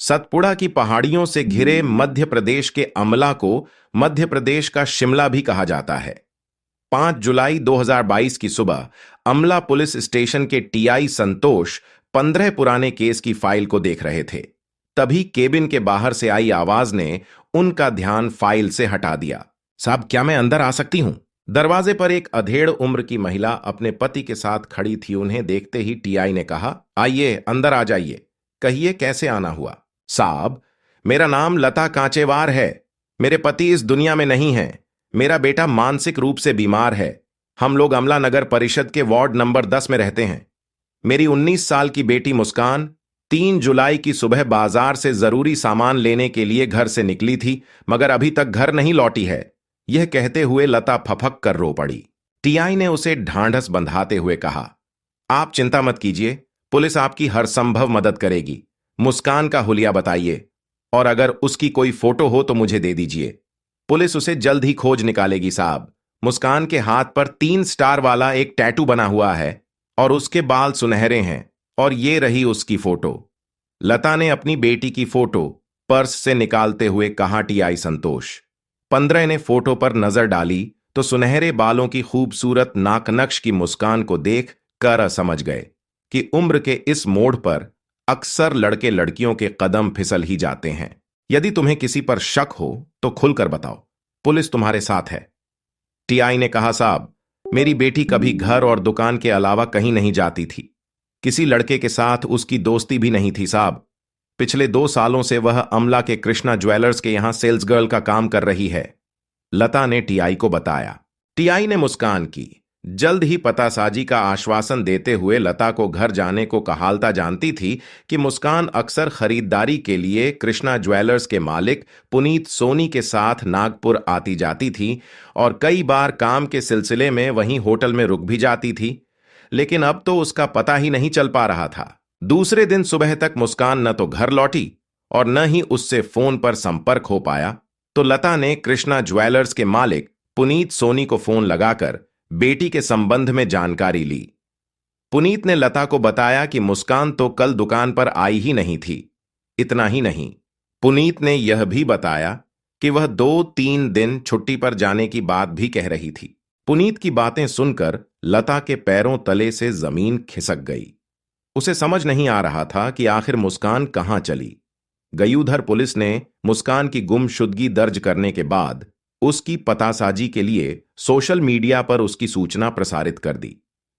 सतपुड़ा की पहाड़ियों से घिरे मध्य प्रदेश के अमला को मध्य प्रदेश का शिमला भी कहा जाता है। 5 जुलाई 2022 की सुबह अमला पुलिस स्टेशन के टीआई संतोष 15 पुराने केस की फाइल को देख रहे थे। तभी केबिन के बाहर से आई आवाज ने उनका ध्यान फाइल से हटा दिया। साहब, क्या मैं अंदर आ सकती हूं? दरवाजे पर एक अधेड़ उम्र की महिला अपने पति के साथ खड़ी थी। उन्हें देखते ही टीआई ने कहा, आइए अंदर आ जाइए, कहिए कैसे आना हुआ। साहब, मेरा नाम लता कांचेवार है। मेरे पति इस दुनिया में नहीं हैं। मेरा बेटा मानसिक रूप से बीमार है। हम लोग अमला नगर परिषद के वार्ड नंबर 10 में रहते हैं। मेरी 19 साल की बेटी मुस्कान 3 जुलाई की सुबह बाजार से जरूरी सामान लेने के लिए घर से निकली थी, मगर अभी तक घर नहीं लौटी है। यह कहते हुए लता फफक कर रो पड़ी। टीआई ने उसे ढांढस बंधाते हुए कहा, आप चिंता मत कीजिए, पुलिस आपकी हर संभव मदद करेगी। मुस्कान का हुलिया बताइए, और अगर उसकी कोई फोटो हो तो मुझे दे दीजिए। पुलिस उसे जल्द ही खोज निकालेगी साहब। मुस्कान के हाथ पर 3 स्टार वाला एक टैटू बना हुआ है और उसके बाल सुनहरे हैं, और ये रही उसकी फोटो। लता ने अपनी बेटी की फोटो पर्स से निकालते हुए कहा। टीआई संतोष 15 ने फोटो पर नजर डाली तो सुनहरे बालों की खूबसूरत नाकनक्श की मुस्कान को देख कर समझ गए कि उम्र के इस मोड़ पर अक्सर लड़के लड़कियों के कदम फिसल ही जाते हैं। यदि तुम्हें किसी पर शक हो तो खुलकर बताओ, पुलिस तुम्हारे साथ है। टीआई ने कहा, साहब, मेरी बेटी कभी घर और दुकान के अलावा कहीं नहीं जाती थी। किसी लड़के के साथ उसकी दोस्ती भी नहीं थी साहब। पिछले 2 सालों से वह अमला के कृष्णा ज्वेलर्स के यहां सेल्स गर्ल का काम कर रही है, लता ने टीआई को बताया। टीआई ने मुस्कान की जल्द ही पतासाजी का आश्वासन देते हुए लता को घर जाने को कहालता जानती थी कि मुस्कान अक्सर खरीदारी के लिए कृष्णा ज्वेलर्स के मालिक पुनीत सोनी के साथ नागपुर आती जाती थी और कई बार काम के सिलसिले में वहीं होटल में रुक भी जाती थी। लेकिन अब तो उसका पता ही नहीं चल पा रहा था। दूसरे दिन सुबह तक मुस्कान न तो घर लौटी और न ही उससे फोन पर संपर्क हो पाया। तो लता ने कृष्णा ज्वेलर्स के मालिक पुनीत सोनी को फोन लगाकर बेटी के संबंध में जानकारी ली। पुनीत ने लता को बताया कि मुस्कान तो कल दुकान पर आई ही नहीं थी। इतना ही नहीं, पुनीत ने यह भी बताया कि वह 2-3 दिन छुट्टी पर जाने की बात भी कह रही थी। पुनीत की बातें सुनकर लता के पैरों तले से जमीन खिसक गई। उसे समझ नहीं आ रहा था कि आखिर मुस्कान कहां चली गई। उधर पुलिस ने मुस्कान की गुमशुदगी दर्ज करने के बाद उसकी पतासाजी के लिए सोशल मीडिया पर उसकी सूचना प्रसारित कर दी।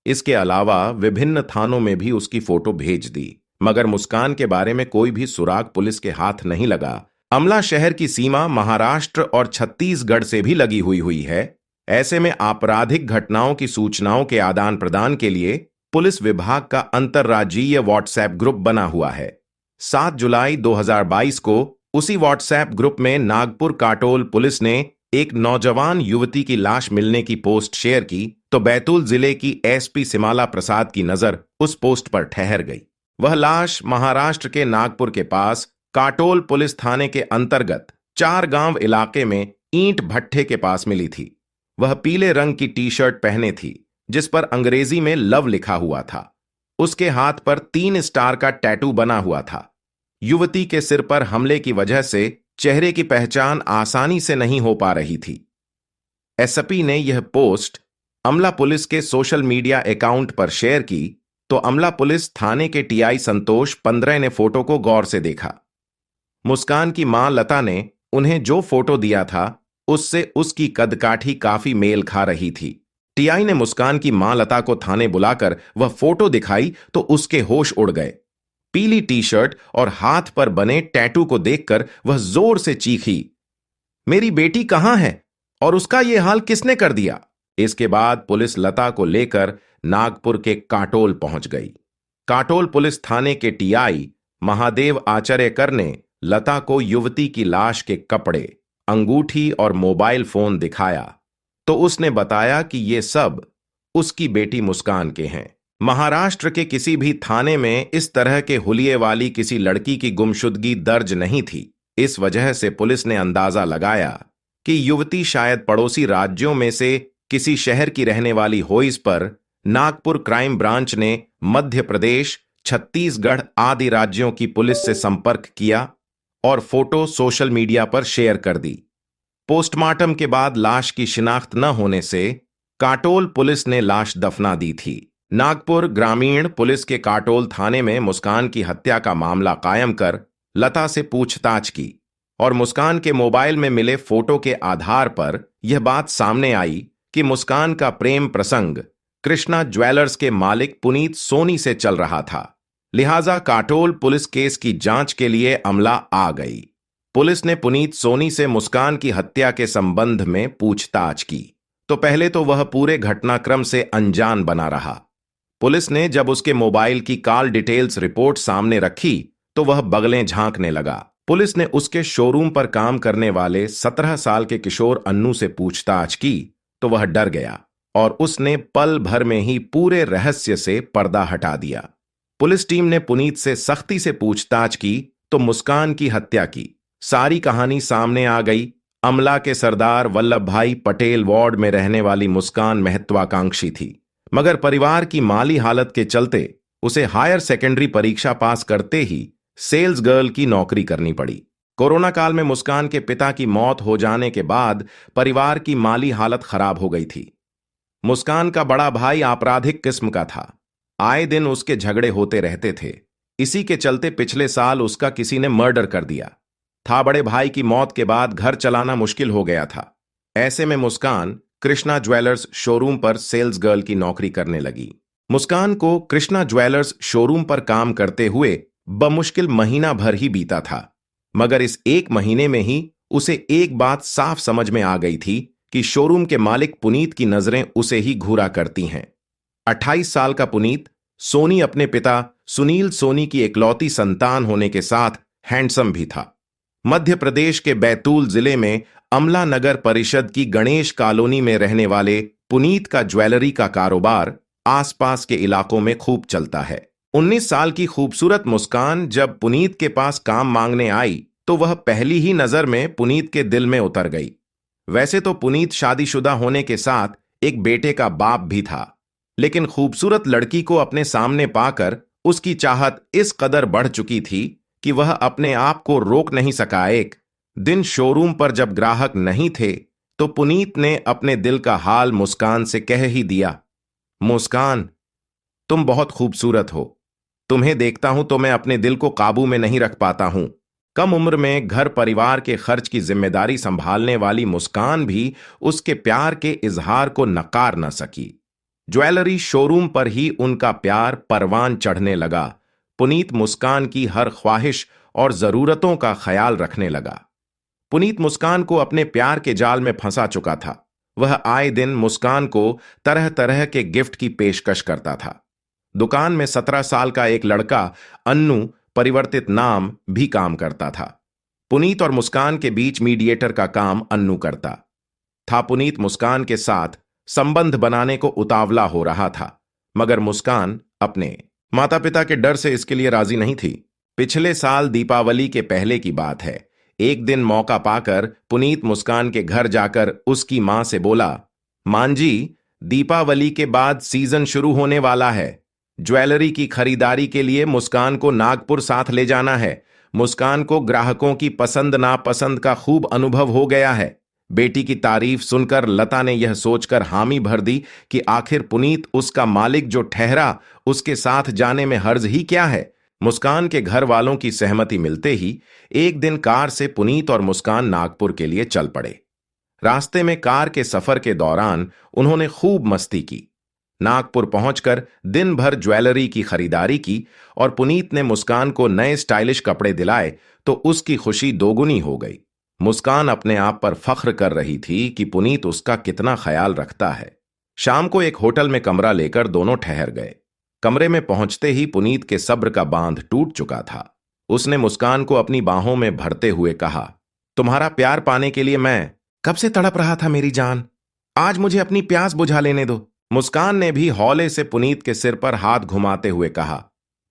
इसके अलावा विभिन्न थानों में भी उसकी फोटो भेज दी, मगर मुस्कान के बारे में कोई भी सुराग पुलिस के हाथ नहीं लगा। अमला शहर की सीमा महाराष्ट्र और छत्तीसगढ़ से भी लगी हुई है। ऐसे में आपराधिक घटनाओं की सूचनाओं के आदान प्रदान के लिए पुलिस विभाग का अंतर्राज्यीय व्हाट्सएप ग्रुप बना हुआ है। 7 जुलाई 2022 को उसी व्हाट्सएप ग्रुप में नागपुर काटोल पुलिस ने एक नौजवान युवती की लाश मिलने की पोस्ट शेयर की तो बैतूल जिले की एसपी सिमाला प्रसाद की नजर उस पोस्ट पर ठहर गई। वह लाश महाराष्ट्र के नागपुर के पास काटोल पुलिस थाने के अंतर्गत 4 गांव इलाके में ईंट भट्ठे के पास मिली थी। वह पीले रंग की टी शर्ट पहने थी जिस पर अंग्रेजी में लव लिखा हुआ था। उसके हाथ पर 3 स्टार का टैटू बना हुआ था। युवती के सिर पर हमले की वजह से चेहरे की पहचान आसानी से नहीं हो पा रही थी। एसपी ने यह पोस्ट अमला पुलिस के सोशल मीडिया अकाउंट पर शेयर की तो अमला पुलिस थाने के टीआई संतोष 15 ने फोटो को गौर से देखा। मुस्कान की मां लता ने उन्हें जो फोटो दिया था उससे उसकी कदकाठी काफी मेल खा रही थी। टीआई ने मुस्कान की मां लता को थाने बुलाकर वह फोटो दिखाई तो उसके होश उड़ गए। पीली टी शर्ट और हाथ पर बने टैटू को देखकर वह जोर से चीखी, मेरी बेटी कहां है और उसका यह हाल किसने कर दिया? इसके बाद पुलिस लता को लेकर नागपुर के काटोल पहुंच गई। काटोल पुलिस थाने के टीआई महादेव आचरेकर ने लता को युवती की लाश के कपड़े, अंगूठी और मोबाइल फोन दिखाया तो उसने बताया कि ये सब उसकी बेटी मुस्कान के हैं। महाराष्ट्र के किसी भी थाने में इस तरह के हुलिये वाली किसी लड़की की गुमशुदगी दर्ज नहीं थी। इस वजह से पुलिस ने अंदाजा लगाया कि युवती शायद पड़ोसी राज्यों में से किसी शहर की रहने वाली हो। इस पर नागपुर क्राइम ब्रांच ने मध्य प्रदेश, छत्तीसगढ़ आदि राज्यों की पुलिस से संपर्क किया और फोटो सोशल मीडिया पर शेयर कर दी। पोस्टमार्टम के बाद लाश की शिनाख्त न होने से काटोल पुलिस ने लाश दफना दी थी। नागपुर ग्रामीण पुलिस के काटोल थाने में मुस्कान की हत्या का मामला कायम कर लता से पूछताछ की और मुस्कान के मोबाइल में मिले फोटो के आधार पर यह बात सामने आई कि मुस्कान का प्रेम प्रसंग कृष्णा ज्वेलर्स के मालिक पुनीत सोनी से चल रहा था। लिहाजा काटोल पुलिस केस की जांच के लिए अमला आ गई। पुलिस ने पुनीत सोनी से मुस्कान की हत्या के संबंध में पूछताछ की तो पहले तो वह पूरे घटनाक्रम से अनजान बना रहा। पुलिस ने जब उसके मोबाइल की कॉल डिटेल्स रिपोर्ट सामने रखी तो वह बगलें झांकने लगा। पुलिस ने उसके शोरूम पर काम करने वाले 17 साल के किशोर अन्नू से पूछताछ की तो वह डर गया और उसने पल भर में ही पूरे रहस्य से पर्दा हटा दिया। पुलिस टीम ने पुनीत से सख्ती से पूछताछ की तो मुस्कान की हत्या की सारी कहानी सामने आ गई। अमला के सरदार वल्लभ भाई पटेल वार्ड में रहने वाली मुस्कान महत्वाकांक्षी थी, मगर परिवार की माली हालत के चलते उसे हायर सेकेंडरी परीक्षा पास करते ही सेल्स गर्ल की नौकरी करनी पड़ी। कोरोना काल में मुस्कान के पिता की मौत हो जाने के बाद परिवार की माली हालत खराब हो गई थी। मुस्कान का बड़ा भाई आपराधिक किस्म का था, आए दिन उसके झगड़े होते रहते थे। इसी के चलते पिछले साल उसका किसी ने मर्डर कर दिया था। बड़े भाई की मौत के बाद घर चलाना मुश्किल हो गया था। ऐसे में मुस्कान कृष्णा ज्वेलर्स शोरूम पर सेल्स गर्ल की नौकरी करने लगी। मुस्कान को कृष्णा ज्वेलर्स शोरूम पर काम करते हुए बमुश्किल महीना भर ही बीता था, मगर इस एक महीने में ही उसे एक बात साफ समझ में आ गई थी कि शोरूम के मालिक पुनीत की नजरें उसे ही घूरा करती हैं। 28 साल का पुनीत सोनी अपने पिता सुनील सोनी की इकलौती संतान होने के साथ हैंडसम भी था। मध्य प्रदेश के बैतूल जिले में अमला नगर परिषद की गणेश कॉलोनी में रहने वाले पुनीत का ज्वेलरी का कारोबार आसपास के इलाकों में खूब चलता है। 19 साल की खूबसूरत मुस्कान जब पुनीत के पास काम मांगने आई तो वह पहली ही नजर में पुनीत के दिल में उतर गई। वैसे तो पुनीत शादीशुदा होने के साथ एक बेटे का बाप भी था, लेकिन खूबसूरत लड़की को अपने सामने पाकर उसकी चाहत इस कदर बढ़ चुकी थी कि वह अपने आप को रोक नहीं सका। एक दिन शोरूम पर जब ग्राहक नहीं थे तो पुनीत ने अपने दिल का हाल मुस्कान से कह ही दिया, मुस्कान, तुम बहुत खूबसूरत हो। तुम्हें देखता हूं तो मैं अपने दिल को काबू में नहीं रख पाता हूं। कम उम्र में घर परिवार के खर्च की जिम्मेदारी संभालने वाली मुस्कान भी उसके प्यार के इजहार को नकार न सकी। ज्वेलरी शोरूम पर ही उनका प्यार परवान चढ़ने लगा। पुनीत मुस्कान की हर ख्वाहिश और जरूरतों का ख्याल रखने लगा। पुनीत मुस्कान को अपने प्यार के जाल में फंसा चुका था। वह आए दिन मुस्कान को तरह तरह के गिफ्ट की पेशकश करता था। दुकान में 17 साल का एक लड़का अन्नू, परिवर्तित नाम, भी काम करता था। पुनीत और मुस्कान के बीच मीडिएटर का काम अन्नू करता था। पुनीत मुस्कान के साथ संबंध बनाने को उतावला हो रहा था, मगर मुस्कान अपने माता पिता के डर से इसके लिए राजी नहीं थी। पिछले साल दीपावली के पहले की बात है। एक दिन मौका पाकर पुनीत मुस्कान के घर जाकर उसकी मां से बोला, मान जी, दीपावली के बाद सीजन शुरू होने वाला है। ज्वेलरी की खरीदारी के लिए मुस्कान को नागपुर साथ ले जाना है। मुस्कान को ग्राहकों की पसंद नापसंद का खूब अनुभव हो गया है। बेटी की तारीफ सुनकर लता ने यह सोचकर हामी भर दी कि आखिर पुनीत उसका मालिक जो ठहरा, उसके साथ जाने में हर्ज ही क्या है। मुस्कान के घर वालों की सहमति मिलते ही एक दिन कार से पुनीत और मुस्कान नागपुर के लिए चल पड़े। रास्ते में कार के सफर के दौरान उन्होंने खूब मस्ती की। नागपुर पहुंचकर दिन भर ज्वेलरी की खरीदारी की और पुनीत ने मुस्कान को नए स्टाइलिश कपड़े दिलाए तो उसकी खुशी दोगुनी हो गई। मुस्कान अपने आप पर फख्र कर रही थी कि पुनीत उसका कितना ख्याल रखता है। शाम को एक होटल में कमरा लेकर दोनों ठहर गए। कमरे में पहुंचते ही पुनीत के सब्र का बांध टूट चुका था। उसने मुस्कान को अपनी बाहों में भरते हुए कहा, तुम्हारा प्यार पाने के लिए मैं कब से तड़प रहा था मेरी जान। आज मुझे अपनी प्यास बुझा लेने दो। मुस्कान ने भी हौले से पुनीत के सिर पर हाथ घुमाते हुए कहा,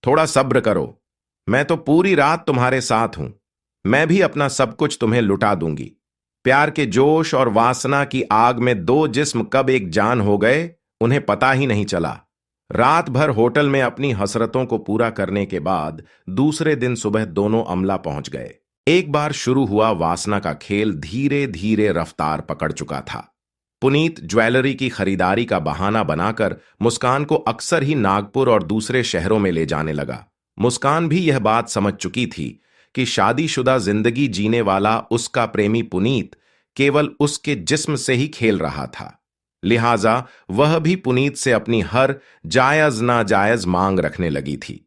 थोड़ा सब्र करो, मैं तो पूरी रात तुम्हारे साथ हूं। मैं भी अपना सब कुछ तुम्हें लुटा दूंगी। प्यार के जोश और वासना की आग में दो जिस्म कब एक जान हो गए, उन्हें पता ही नहीं चला। रात भर होटल में अपनी हसरतों को पूरा करने के बाद दूसरे दिन सुबह दोनों अमला पहुंच गए। एक बार शुरू हुआ वासना का खेल धीरे धीरे रफ्तार पकड़ चुका था। पुनीत ज्वेलरी की खरीदारी का बहाना बनाकर मुस्कान को अक्सर ही नागपुर और दूसरे शहरों में ले जाने लगा। मुस्कान भी यह बात समझ चुकी थी कि शादीशुदा जिंदगी जीने वाला उसका प्रेमी पुनीत केवल उसके जिस्म से ही खेल रहा था। लिहाजा वह भी पुनीत से अपनी हर जायज नाजायज मांग रखने लगी थी।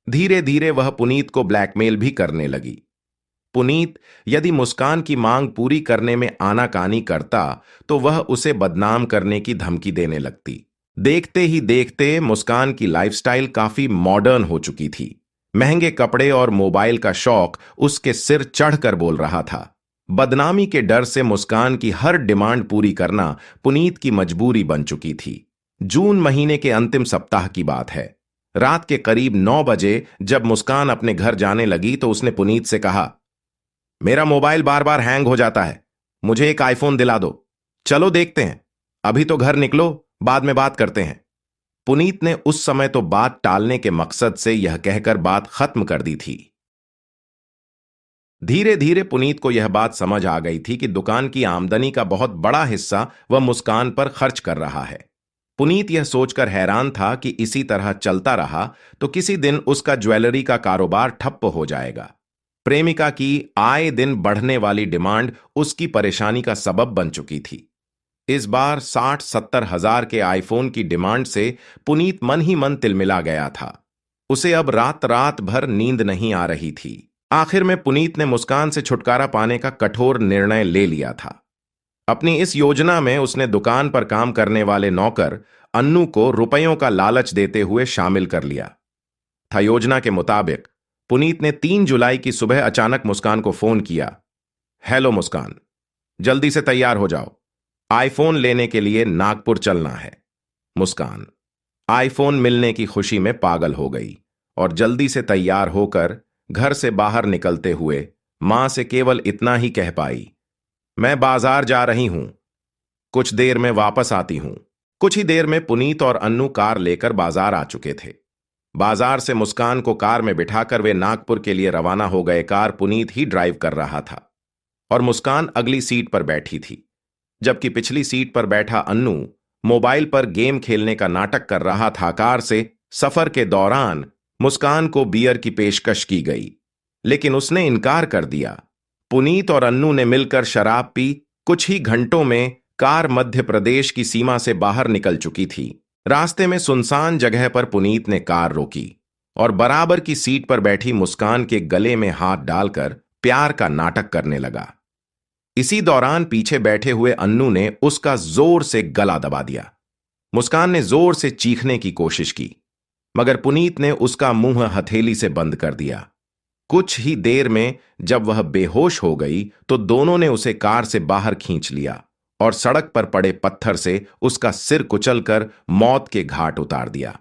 धीरे धीरे वह पुनीत को ब्लैकमेल भी करने लगी। पुनीत यदि मुस्कान की मांग पूरी करने में आनाकानी करता तो वह उसे बदनाम करने की धमकी देने लगती। देखते ही देखते मुस्कान की लाइफस्टाइल काफी मॉडर्न हो चुकी थी। महंगे कपड़े और मोबाइल का शौक उसके सिर चढ़कर बोल रहा था। बदनामी के डर से मुस्कान की हर डिमांड पूरी करना पुनीत की मजबूरी बन चुकी थी। जून महीने के अंतिम सप्ताह की बात है। रात के करीब 9 बजे जब मुस्कान अपने घर जाने लगी तो उसने पुनीत से कहा, मेरा मोबाइल बार बार हैंग हो जाता है, मुझे एक आईफोन दिला दो। चलो देखते हैं, अभी तो घर निकलो, बाद में बात करते हैं। पुनीत ने उस समय तो बात टालने के मकसद से यह कहकर बात खत्म कर दी थी। धीरे धीरे पुनीत को यह बात समझ आ गई थी कि दुकान की आमदनी का बहुत बड़ा हिस्सा वह मुस्कान पर खर्च कर रहा है। पुनीत यह सोचकर हैरान था कि इसी तरह चलता रहा तो किसी दिन उसका ज्वेलरी का कारोबार ठप्प हो जाएगा। प्रेमिका की आए दिन बढ़ने वाली डिमांड उसकी परेशानी का सबब बन चुकी थी। इस बार 60-70 हजार के आईफोन की डिमांड से पुनीत मन ही मन तिलमिला गया था। उसे अब रात रात भर नींद नहीं आ रही थी। आखिर में पुनीत ने मुस्कान से छुटकारा पाने का कठोर निर्णय ले लिया था। अपनी इस योजना में उसने दुकान पर काम करने वाले नौकर अन्नू को रुपयों का लालच देते हुए शामिल कर लिया था। योजना के मुताबिक पुनीत ने 3 जुलाई की सुबह अचानक मुस्कान को फोन किया। हेलो मुस्कान, जल्दी से तैयार हो जाओ, आईफोन लेने के लिए नागपुर चलना है। मुस्कान आईफोन मिलने की खुशी में पागल हो गई और जल्दी से तैयार होकर घर से बाहर निकलते हुए मां से केवल इतना ही कह पाई, मैं बाजार जा रही हूं, कुछ देर में वापस आती हूं। कुछ ही देर में पुनीत और अन्नू कार लेकर बाजार आ चुके थे। बाजार से मुस्कान को कार में बिठाकर वे नागपुर के लिए रवाना हो गए। कार पुनीत ही ड्राइव कर रहा था और मुस्कान अगली सीट पर बैठी थी, जबकि पिछली सीट पर बैठा अन्नू मोबाइल पर गेम खेलने का नाटक कर रहा था। कार से सफर के दौरान मुस्कान को बियर की पेशकश की गई, लेकिन उसने इनकार कर दिया। पुनीत और अन्नू ने मिलकर शराब पी। कुछ ही घंटों में कार मध्य प्रदेश की सीमा से बाहर निकल चुकी थी। रास्ते में सुनसान जगह पर पुनीत ने कार रोकी और बराबर की सीट पर बैठी मुस्कान के गले में हाथ डालकर प्यार का नाटक करने लगा। इसी दौरान पीछे बैठे हुए अन्नू ने उसका जोर से गला दबा दिया। मुस्कान ने जोर से चीखने की कोशिश की, मगर पुनीत ने उसका मुंह हथेली से बंद कर दिया। कुछ ही देर में जब वह बेहोश हो गई तो दोनों ने उसे कार से बाहर खींच लिया और सड़क पर पड़े पत्थर से उसका सिर कुचलकर मौत के घाट उतार दिया।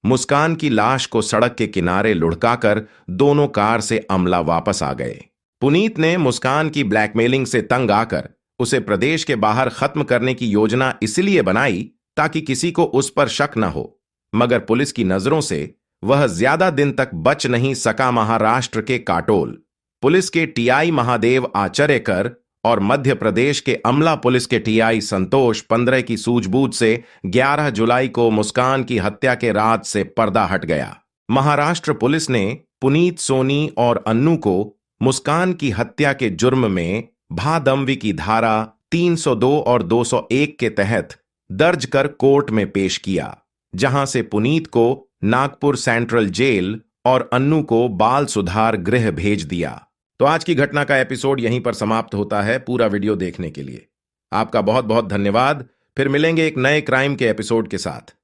मुस्कान की लाश को सड़क के किनारे लुढ़काकर दोनों कार से अमला वापस आ गए। पुनीत ने मुस्कान की ब्लैकमेलिंग से तंग आकर उसे प्रदेश के बाहर खत्म करने की योजना इसलिए बनाई ताकि किसी को उस पर शक न हो, मगर पुलिस की नजरों से वह ज्यादा दिन तक बच नहीं सका। महाराष्ट्र के काटोल पुलिस के टीआई महादेव आचरेकर और मध्य प्रदेश के अमला पुलिस के टीआई संतोष 15 की सूझबूझ से 11 जुलाई को मुस्कान की हत्या के रात से पर्दा हट गया। महाराष्ट्र पुलिस ने पुनीत, सोनी और अन्नू को मुस्कान की हत्या के जुर्म में भादमवी की धारा 302 और 201 के तहत दर्ज कर कोर्ट में पेश किया, जहां से पुनीत को नागपुर सेंट्रल जेल और अन्नू को बाल सुधार गृह भेज दिया। तो आज की घटना का एपिसोड यहीं पर समाप्त होता है। पूरा वीडियो देखने के लिए आपका बहुत बहुत धन्यवाद। फिर मिलेंगे एक नए क्राइम के एपिसोड के साथ।